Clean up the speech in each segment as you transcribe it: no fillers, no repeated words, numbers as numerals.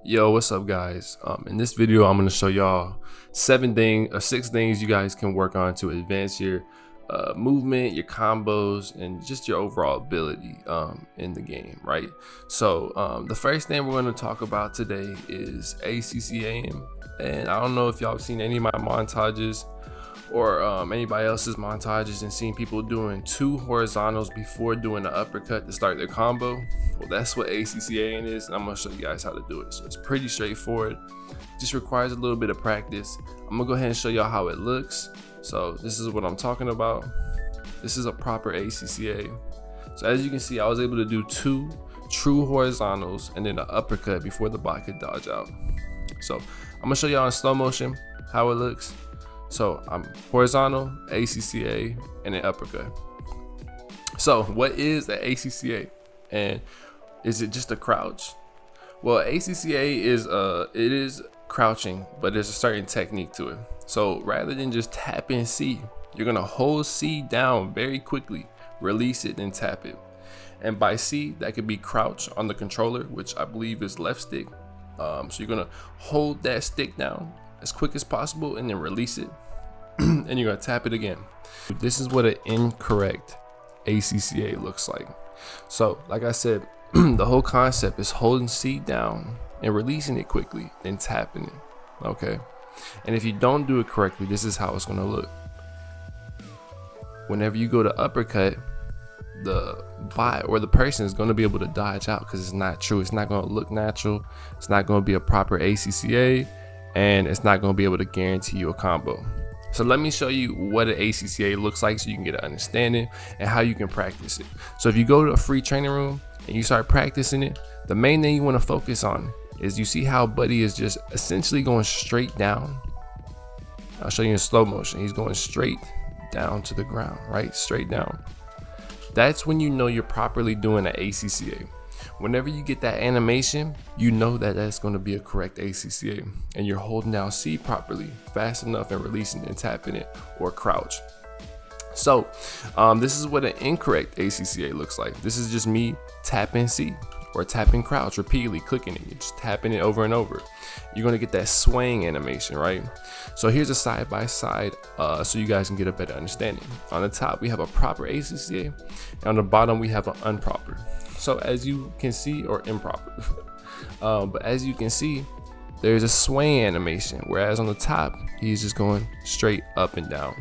Yo, what's up guys? In this video I'm going to show y'all 6 things you guys can work on to advance your movement, your combos, and just your overall ability in the game, right? So the first thing we're going to talk about today is ACCA, and I don't know if y'all have seen any of my montages or anybody else's montages and seen people doing 2 horizontals before doing the uppercut to start their combo. Well, that's what ACCA is, and I'm gonna show you guys how to do it. So it's pretty straightforward, just requires a little bit of practice. I'm gonna go ahead and show y'all how it looks. So this is what I'm talking about. This is a proper ACCA. So as you can see, I was able to do 2 true horizontals and then an uppercut before the bot could dodge out. So I'm gonna show y'all in slow motion how it looks. So I'm horizontal, ACCA, and an uppercut. So what is the ACCA, and is it just a crouch? Well, ACCA is crouching, but there's a certain technique to it. So rather than just tapping C, you're gonna hold C down very quickly, release it, then tap it. And by C, that could be crouch on the controller, which I believe is left stick. So you're gonna hold that stick down as quick as possible and then release it, and you're gonna tap it again. This is what an incorrect ACCA looks like. So like I said, the whole concept is holding C down and releasing it quickly, then tapping it, okay? And if you don't do it correctly, this is how it's gonna look. Whenever you go to uppercut, the bot or the person is going to be able to dodge out because it's not true. It's not going to look natural. It's not going to be a proper ACCA, and it's not going to be able to guarantee you a combo. So let me show you what an ACCA looks like so you can get an understanding and how you can practice it. So if you go to a free training room and you start practicing it, the main thing you want to focus on is you see how Buddy is just essentially going straight down. I'll show you in slow motion. He's going straight down to the ground, right? Straight down. That's when you know you're properly doing an ACCA. Whenever you get that animation, you know that that's going to be a correct ACCA, and you're holding down C properly, fast enough, and releasing and tapping it, or crouch. So this is what an incorrect ACCA looks like. This is just me tapping C or tapping crouch repeatedly, clicking it. You're just tapping it over and over. You're going to get that swaying animation, right? So here's a side by side so you guys can get a better understanding. On the top, we have a proper ACCA, and on the bottom, we have an improper. So as you can see, or improper, but as you can see, there's a swaying animation, whereas on the top, he's just going straight up and down.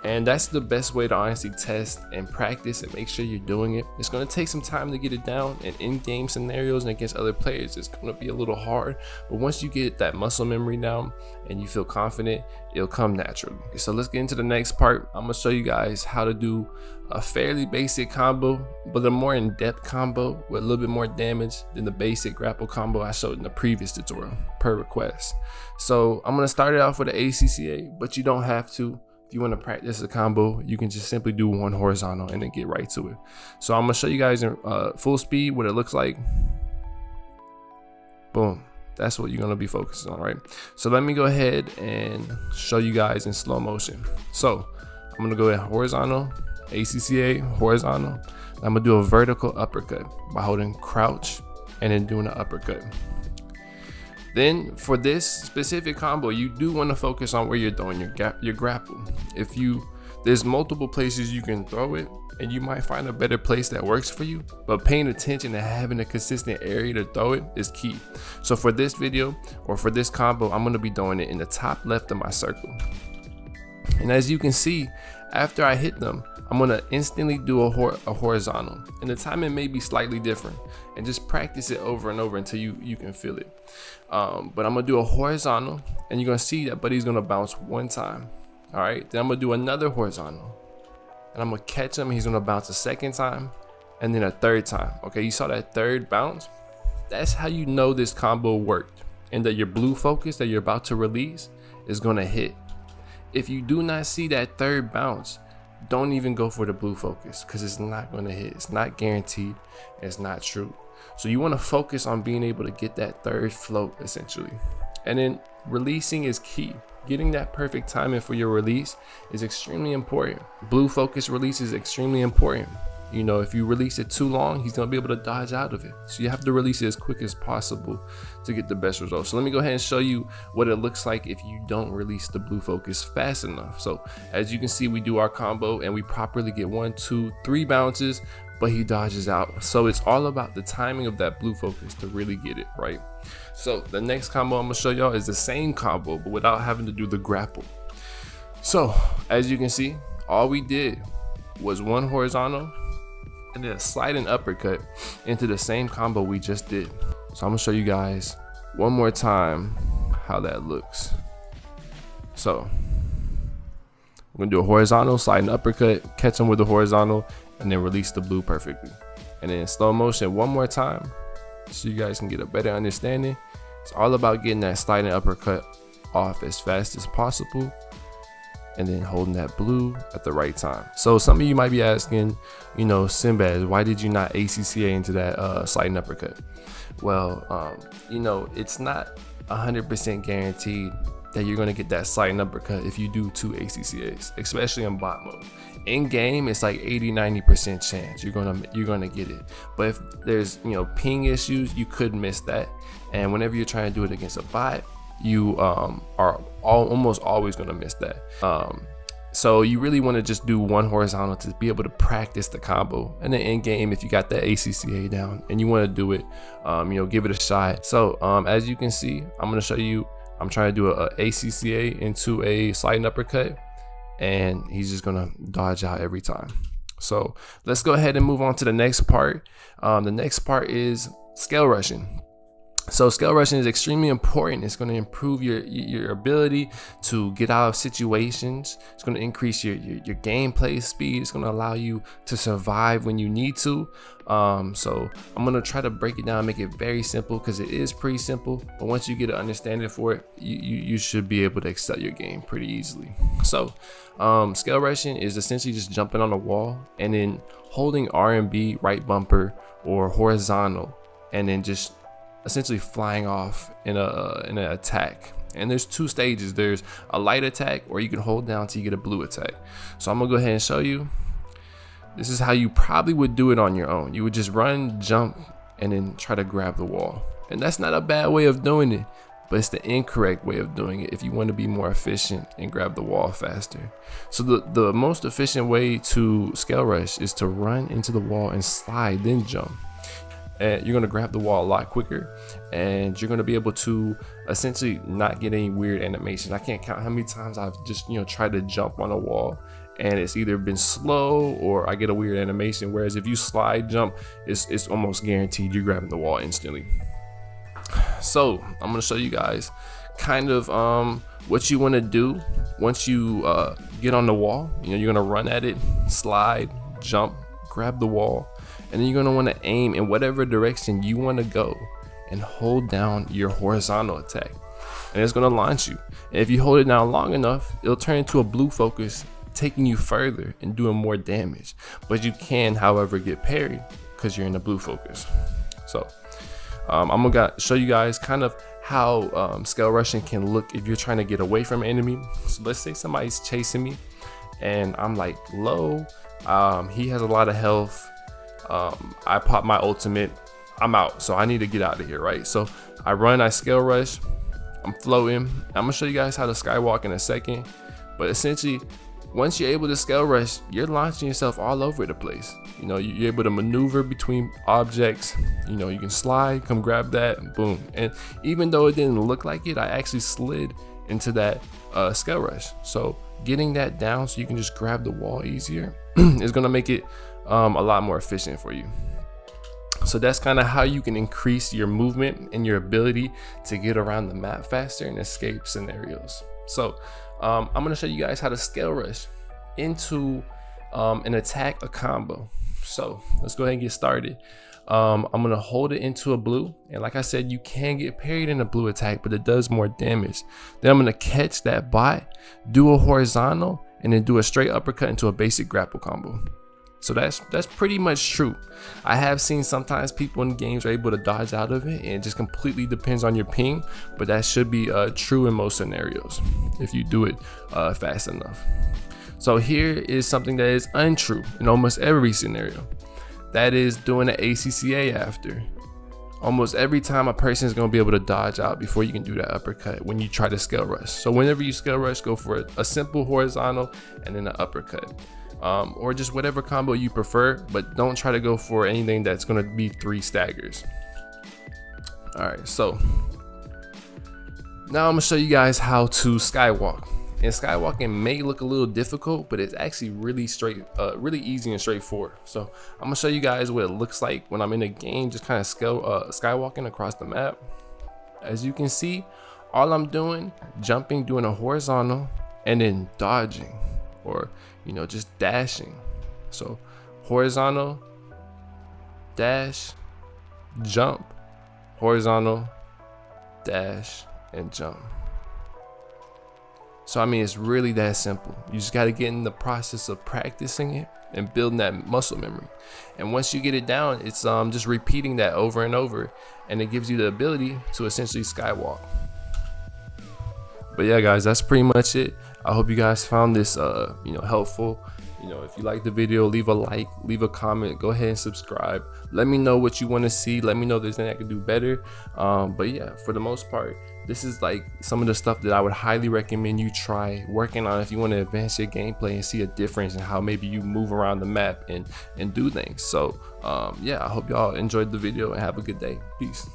And that's the best way to honestly test and practice and make sure you're doing it. It's going to take some time to get it down, and in-game scenarios and against other players, it's going to be a little hard. But once you get that muscle memory down and you feel confident, it'll come naturally. So let's get into the next part. I'm going to show you guys how to do a fairly basic combo, but a more in-depth combo with a little bit more damage than the basic grapple combo I showed in the previous tutorial per request. So I'm going to start it off with the ACCA, but you don't have to. If you want to practice a combo, you can just simply do 1 horizontal and then get right to it. So I'm going to show you guys in full speed what it looks like. Boom. That's what you're going to be focusing on, right? So let me go ahead and show you guys in slow motion. So I'm going to go ahead horizontal, ACCA, horizontal. I'm going to do a vertical uppercut by holding crouch and then doing an uppercut. Then for this specific combo, you do want to focus on where you're throwing your grapple. There's multiple places you can throw it, and you might find a better place that works for you, but paying attention and having a consistent area to throw it is key. So for this video, or for this combo, I'm going to be throwing it in the top left of my circle. And as you can see, after I hit them, I'm going to instantly do a horizontal, and the timing may be slightly different, and just practice it over and over until you can feel it. But I'm going to do a horizontal, and you're going to see that Buddy's going to bounce 1 time. All right, then I'm going to do another horizontal, and I'm going to catch him. He's going to bounce a 2nd time, and then a 3rd time. Okay, you saw that 3rd bounce? That's how you know this combo worked, and that your blue focus that you're about to release is going to hit. If you do not see that 3rd bounce, don't even go for the blue focus, because it's not going to hit. It's not guaranteed. It's not true. So you want to focus on being able to get that 3rd float essentially. And then releasing is key. Getting that perfect timing for your release is extremely important. Blue focus release is extremely important. You know, if you release it too long, he's gonna be able to dodge out of it. So you have to release it as quick as possible to get the best results. So let me go ahead and show you what it looks like if you don't release the blue focus fast enough. So as you can see, we do our combo and we properly get 1, 2, 3 bounces, but he dodges out. So it's all about the timing of that blue focus to really get it right. So the next combo I'm gonna show y'all is the same combo, but without having to do the grapple. So as you can see, all we did was 1 horizontal and then a sliding uppercut into the same combo we just did. So I'm gonna show you guys one more time how that looks. So we're gonna do a horizontal, sliding uppercut, catch him with the horizontal, and then release the blue perfectly. And then in slow motion one more time so you guys can get a better understanding. It's all about getting that sliding uppercut off as fast as possible and then holding that blue at the right time. So some of you might be asking, you know, Sinbad, why did you not ACCA into that sliding uppercut? Well, you know, it's not 100% guaranteed that you're gonna get that sliding uppercut if you do 2 ACCAs, especially in bot mode. In game, it's like 80-90% chance you're gonna get it. But if there's, you know, ping issues, you could miss that. And whenever you're trying to do it against a bot, you are almost always going to miss that. So you really want to just do 1 horizontal to be able to practice the combo. And then in game, if you got that ACCA down and you want to do it, you know, give it a shot. So as you can see, I'm going to show you, I'm trying to do a ACCA into a sliding uppercut, and he's just going to dodge out every time. So let's go ahead and move on to the next part. The next part is scale rushing. So scale rushing is extremely important. It's going to improve your ability to get out of situations. It's going to increase your gameplay speed. It's going to allow you to survive when you need to. So I'm going to try to break it down, make it very simple, because it is pretty simple. But once you get an understanding for it, you should be able to excel your game pretty easily. So scale rushing is essentially just jumping on a wall and then holding R and B, right bumper, or horizontal, and then just essentially flying off in an attack. And there's 2 stages. There's a light attack, or you can hold down till you get a blue attack. So I'm gonna go ahead and show you. This is how you probably would do it on your own. You would just run, jump, and then try to grab the wall. And that's not a bad way of doing it, but it's the incorrect way of doing it if you want to be more efficient and grab the wall faster. So the most efficient way to scale rush is to run into the wall and slide, then jump. And you're going to grab the wall a lot quicker, and you're going to be able to essentially not get any weird animation. I can't count how many times I've just, you know, tried to jump on a wall and it's either been slow or I get a weird animation. Whereas if you slide jump, it's almost guaranteed you're grabbing the wall instantly. So I'm going to show you guys kind of what you want to do once you get on the wall. You know, you're going to run at it, slide, jump, grab the wall, and then you're going to want to aim in whatever direction you want to go and hold down your horizontal attack, and it's going to launch you. And if you hold it down long enough, it'll turn into a blue focus, taking you further and doing more damage. But you can, however, get parried because you're in the blue focus. So I'm gonna show you guys kind of how scale rushing can look if you're trying to get away from an enemy. So let's say somebody's chasing me and I'm like low, he has a lot of health, I pop my ultimate, I'm out, so I need to get out of here, right? So I run, I scale rush, I'm floating. I'm gonna show you guys how to skywalk in a second, but essentially once you're able to scale rush, you're launching yourself all over the place. You know, you're able to maneuver between objects. You know, you can slide, come grab that, and boom. And even though it didn't look like it, I actually slid into that scale rush. So getting that down so you can just grab the wall easier is gonna make it a lot more efficient for you. So that's kind of how you can increase your movement and your ability to get around the map faster and escape scenarios. So I'm going to show you guys how to scale rush into an attack, a combo. So let's go ahead and get started. I'm going to hold it into a blue, and like I said, you can get parried in a blue attack, but it does more damage. Then I'm going to catch that bot, do a horizontal, and then do a straight uppercut into a basic grapple combo. So that's pretty much true. I have seen sometimes people in games are able to dodge out of it, and it just completely depends on your ping, but that should be true in most scenarios if you do it fast enough. So here is something that is untrue in almost every scenario. That is doing an ACCA after. Almost every time a person is going to be able to dodge out before you can do that uppercut when you try to scale rush. So whenever you scale rush, go for a simple horizontal and then an uppercut. Or just whatever combo you prefer, but don't try to go for anything that's going to be 3 staggers. All right, so now I'm gonna show you guys how to skywalk. And skywalking may look a little difficult, but it's actually really easy and straightforward. So I'm gonna show you guys what it looks like when I'm in a game, just kind of skywalking across the map. As you can see, all I'm doing, jumping, doing a horizontal, and then dodging, or just dashing. So horizontal, dash, jump, horizontal, dash, and jump. So I mean, it's really that simple. You just got to get in the process of practicing it and building that muscle memory. And once you get it down, it's just repeating that over and over, and it gives you the ability to essentially skywalk. But yeah, guys, that's pretty much it. I hope you guys found this helpful. If you like the video, leave a like, leave a comment, go ahead and subscribe. Let me know what you want to see. Let me know if there's anything I can do better. But yeah, for the most part, this is like some of the stuff that I would highly recommend you try working on if you want to advance your gameplay and see a difference in how maybe you move around the map and do things. So yeah, I hope y'all enjoyed the video and have a good day. Peace.